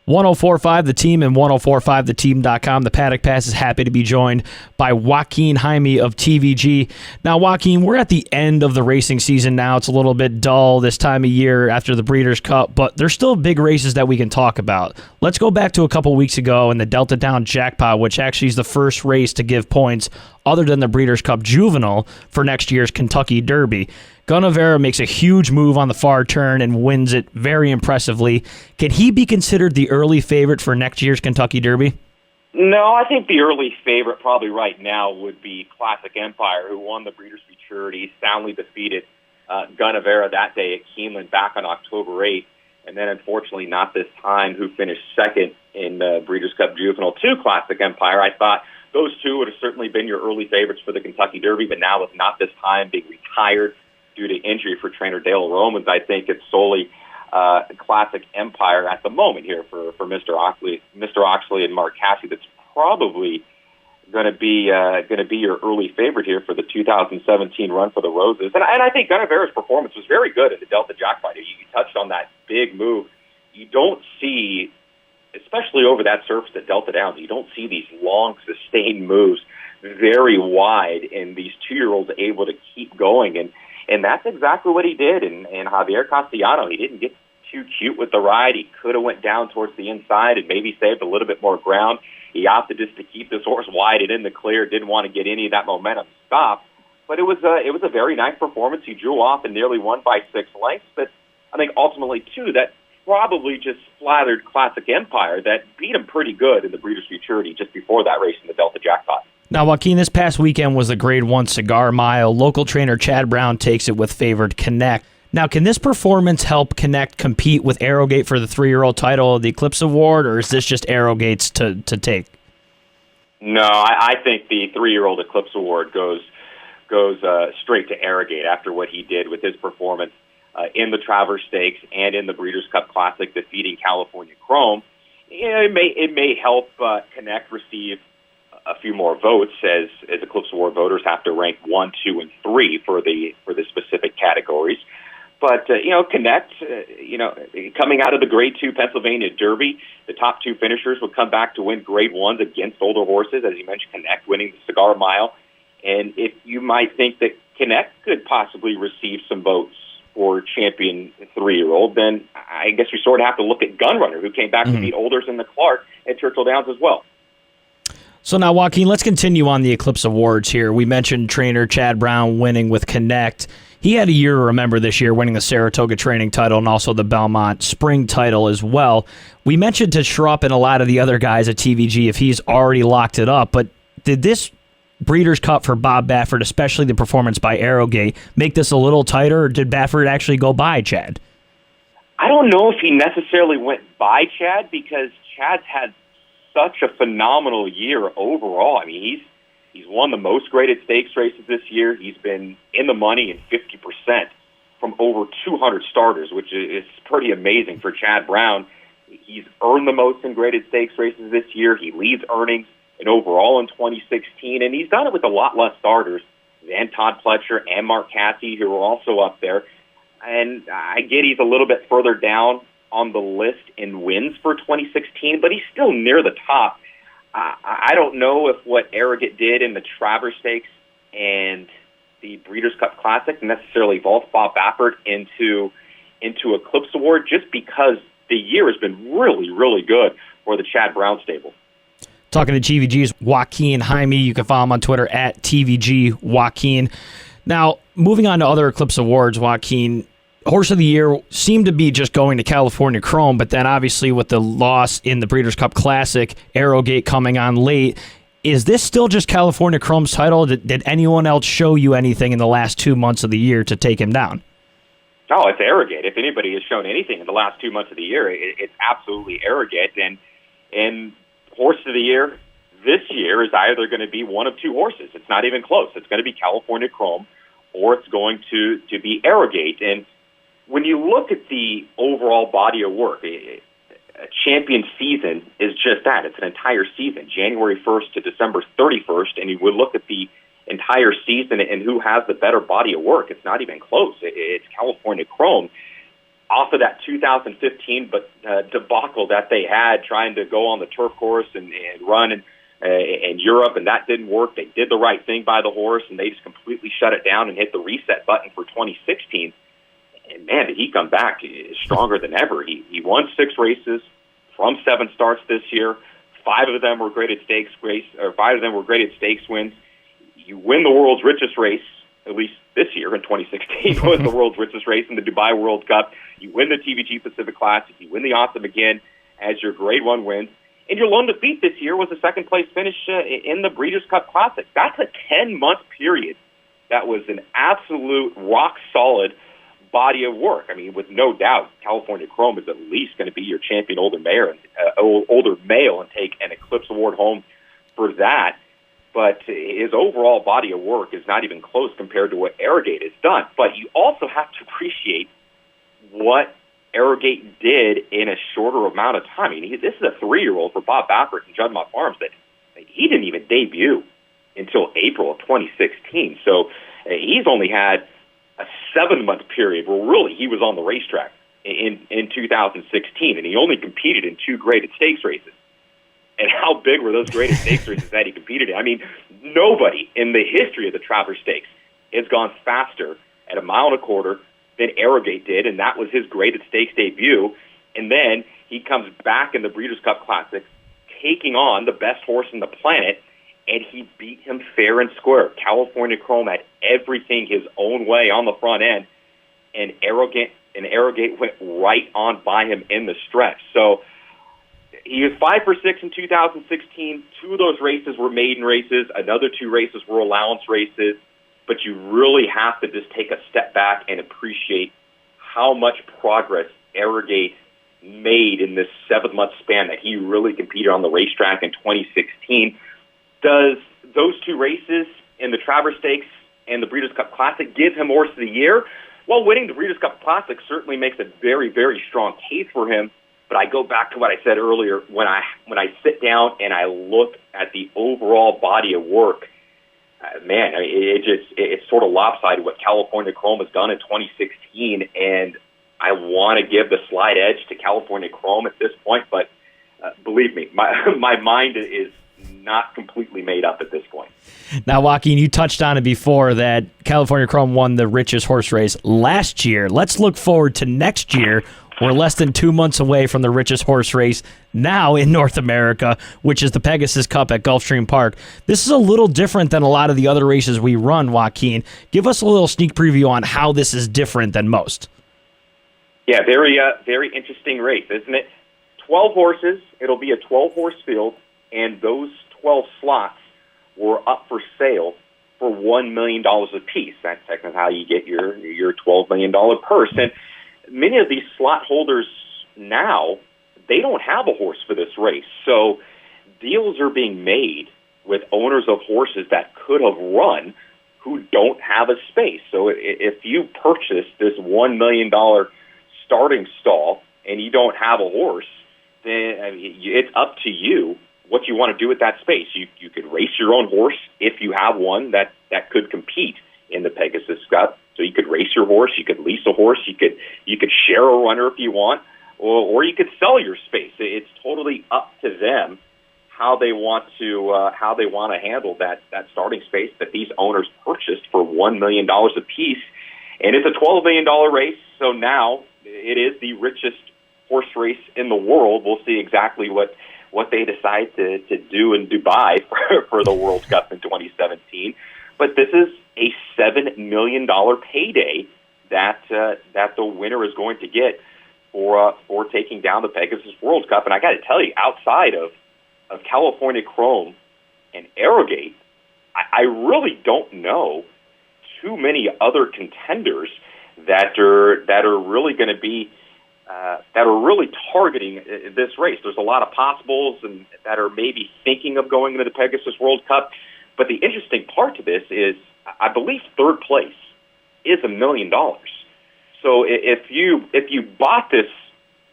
1045 The Team and 1045theteam.com. The Paddock Pass is happy to be joined by Joaquin Jaime of TVG. Now, Joaquin, we're at the end of the racing season now. It's a little bit dull this time of year after the Breeders' Cup, but there's still big races that we can talk about. Let's go back to a couple weeks ago in the Delta Down Jackpot, which actually is the first race to give points other than the Breeders' Cup Juvenile for next year's Kentucky Derby. Gunnavera makes a huge move on the far turn and wins it very impressively. Can he be considered the early favorite for next year's Kentucky Derby? No, I think the early favorite probably right now would be Classic Empire, who won the Breeders' Futurity, soundly defeated Gunnavera that day at Keeneland back on October 8th, and then unfortunately not this time, who finished second in the Breeders' Cup Juvenile to Classic Empire. I thought those two would have certainly been your early favorites for the Kentucky Derby, but now with Not This Time being retired due to injury for trainer Dale Romans, I think it's solely Classic Empire at the moment here for Mr. Oxley and Mark Cassidy. That's probably going to be your early favorite here for the 2017 run for the Roses. And I think Gunnavera's performance was very good at the Delta Jackpot. You touched on that big move. You don't see, especially over that surface at Delta Downs, you don't see these long, sustained moves very wide, and these two-year-olds able to keep going. And that's exactly what he did. And Javier Castellano, he didn't get too cute with the ride. He could have went down towards the inside and maybe saved a little bit more ground. He opted just to keep this horse wide and in the clear, didn't want to get any of that momentum stop. But it was a very nice performance. He drew off and nearly won by 6 lengths. But I think ultimately, too, that probably just flattered Classic Empire that beat him pretty good in the Breeders' Futurity just before that race in the Delta Jackpot. Now, Joaquin, this past weekend was the Grade 1 Cigar Mile. Local trainer Chad Brown takes it with favored Connect. Now, can this performance help Connect compete with Arrowgate for the 3-year-old title of the Eclipse Award, or is this just Arrowgate's to take? No, I think the 3-year-old Eclipse Award goes straight to Arrowgate after what he did with his performance in the Travers Stakes and in the Breeders' Cup Classic, defeating California Chrome. It may help Connect receive a few more votes, as Eclipse Award voters have to rank 1, 2, and 3 for the specific categories. But Connect, coming out of the Grade 2 Pennsylvania Derby, the top 2 finishers would come back to win Grade 1s against older horses. As you mentioned, Connect winning the Cigar Mile, and if you might think that Connect could possibly receive some votes for champion 3-year-old, then I guess we sort of have to look at Gunrunner, who came back to beat Olders in the Clark at Churchill Downs as well. So now, Joaquin, let's continue on the Eclipse Awards here. We mentioned trainer Chad Brown winning with Connect. He had a year to remember this year, winning the Saratoga training title and also the Belmont Spring title as well. We mentioned to Schrupp and a lot of the other guys at TVG if he's already locked it up, but did this Breeders' Cup for Bob Baffert, especially the performance by Arrowgate, make this a little tighter, or did Baffert actually go by Chad? I don't know if he necessarily went by Chad, because Chad's had such a phenomenal year overall. I mean, he's won the most graded stakes races this year. He's been in the money in 50% from over 200 starters, which is pretty amazing for Chad Brown. He's earned the most in graded stakes races this year. He leads earnings in overall in 2016, and he's done it with a lot less starters than Todd Pletcher and Mark Cassidy, who are also up there. And I get he's a little bit further down on the list in wins for 2016, but he's still near the top. I don't know if what Arrogate did in the Travers Stakes and the Breeders' Cup Classic necessarily vaults Bob Baffert into Eclipse Award, just because the year has been really, really good for the Chad Brown stable. Talking to TVG's Joaquin Jaime. You can follow him on Twitter at TVG Joaquin. Now, moving on to other Eclipse Awards, Joaquin, Horse of the Year seemed to be just going to California Chrome, but then obviously with the loss in the Breeders' Cup Classic, Arrowgate coming on late, is this still just California Chrome's title? Did anyone else show you anything in the last 2 months of the year to take him down? Oh, it's Arrogate. If anybody has shown anything in the last 2 months of the year, it's absolutely Arrogate. And Horse of the Year this year is either going to be one of 2 horses. It's not even close. It's going to be California Chrome, or it's going to be Arrogate. And when you look at the overall body of work, a champion season is just that. It's an entire season, January 1st to December 31st, and you would look at the entire season and who has the better body of work. It's not even close. It's California Chrome. off of that 2015 debacle that they had trying to go on the turf course and run in Europe, and that didn't work. They did the right thing by the horse, and they just completely shut it down and hit the reset button for 2016. And man, did he come back stronger than ever. He won 6 races from 7 starts this year. 5 of them were graded stakes wins. You win the world's richest race, at least this year in 2016 was the world's richest race in the Dubai World Cup. You win the TVG Pacific Classic. You win the Awesome again as your Grade 1 wins. And your lone defeat this year was a second-place finish in the Breeders' Cup Classic. That's a 10-month period. That was an absolute rock-solid body of work. I mean, with no doubt, California Chrome is at least going to be your champion older male and take an Eclipse Award home for that. But his overall body of work is not even close compared to what Arrogate has done. But you also have to appreciate what Arrogate did in a shorter amount of time. I mean, this is a 3-year-old for Bob Baffert and Judd Farms that he didn't even debut until April of 2016. So he's only had a 7-month period where really he was on the racetrack in 2016, and he only competed in 2 graded stakes races. And how big were those graded stakes races that he competed in? I mean, nobody in the history of the Travelers Stakes has gone faster at 1.25 miles than Arrogate did, and that was his graded stakes debut. And then he comes back in the Breeders' Cup Classic, taking on the best horse on the planet, and he beat him fair and square. California Chrome had everything his own way on the front end, and Arrogate went right on by him in the stretch. So he was 5 for 6 in 2016. 2 of those races were maiden races. Another 2 races were allowance races. But you really have to just take a step back and appreciate how much progress Arrogate made in this 7-month span that he really competed on the racetrack in 2016. Does those 2 races in the Traverse Stakes and the Breeders' Cup Classic give him Horse of the Year? Well, winning the Breeders' Cup Classic certainly makes a very, very strong case for him. But I go back to what I said earlier. When I sit down and I look at the overall body of work, man, I mean, it's sort of lopsided what California Chrome has done in 2016, and I want to give the slight edge to California Chrome at this point. But believe me, my mind is not completely made up at this point. Now, Joaquin, you touched on it before that California Chrome won the richest horse race last year. Let's look forward to next year. We're less than 2 months away from the richest horse race now in North America, which is the Pegasus Cup at Gulfstream Park. This is a little different than a lot of the other races we run, Joaquin. Give us a little sneak preview on how this is different than most. Yeah, very interesting race, isn't it? 12 horses. It'll be a 12-horse field, and those 12 slots were up for sale for $1 million apiece. That's technically how you get your $12 million purse. And many of these slot holders now, they don't have a horse for this race. So deals are being made with owners of horses that could have run who don't have a space. So if you purchase this $1 million starting stall and you don't have a horse, then it's up to you what you want to do with that space. You could race your own horse if you have one that could compete in the Pegasus Cup. So you could race your horse, you could lease a horse, you could share a runner if you want, or you could sell your space. It's totally up to them how they want to handle that starting space that these owners purchased for $1 million apiece. And it's a $12 million race, so now it is the richest horse race in the world. We'll see exactly what they decide to do in Dubai for the World Cup in 2017. But this is a $7 million payday that the winner is going to get for taking down the Pegasus World Cup. And I got to tell you, outside of California Chrome and Arrogate, I really don't know too many other contenders that are really going to be that are really targeting this race. There's a lot of possibles and that are maybe thinking of going into the Pegasus World Cup. But the interesting part to this is, I believe third place is $1 million. So if you bought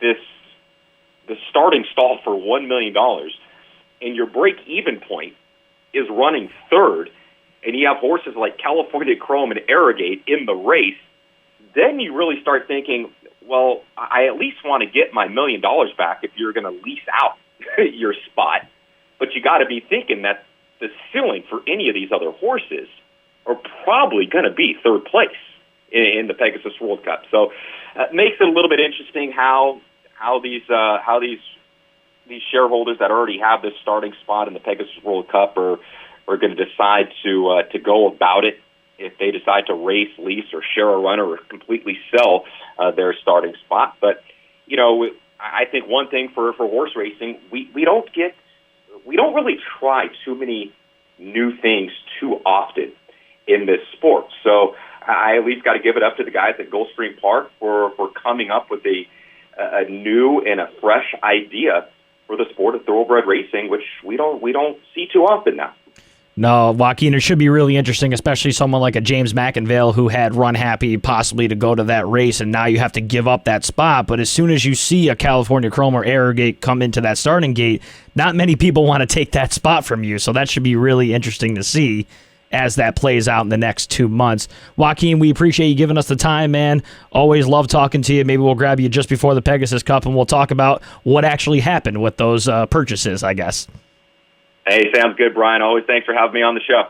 the starting stall for $1 million, and your break-even point is running third, and you have horses like California Chrome and Arrogate in the race, then you really start thinking, well, I at least want to get my $1 million back if you're going to lease out your spot. But you got to be thinking that the ceiling for any of these other horses are probably going to be third place in the Pegasus World Cup. So it makes it a little bit interesting how these shareholders that already have this starting spot in the Pegasus World Cup are going to decide to go about it. If they decide to race, lease, or share a runner, or completely sell their starting spot. But I think one thing for horse racing, we don't really try too many new things too often in this sport. So I at least got to give it up to the guys at Gulfstream Park for coming up with a new and a fresh idea for the sport of thoroughbred racing, which we don't see too often now. No, Joaquin, it should be really interesting, especially someone like a James McInvale who had Run Happy possibly to go to that race, and now you have to give up that spot. But as soon as you see a California Chrome or Arrogate come into that starting gate, not many people want to take that spot from you. So that should be really interesting to see as that plays out in the next 2 months. Joaquin, we appreciate you giving us the time, man. Always love talking to you. Maybe we'll grab you just before the Pegasus Cup, and we'll talk about what actually happened with those purchases, I guess. Hey, sounds good, Brian. Always thanks for having me on the show.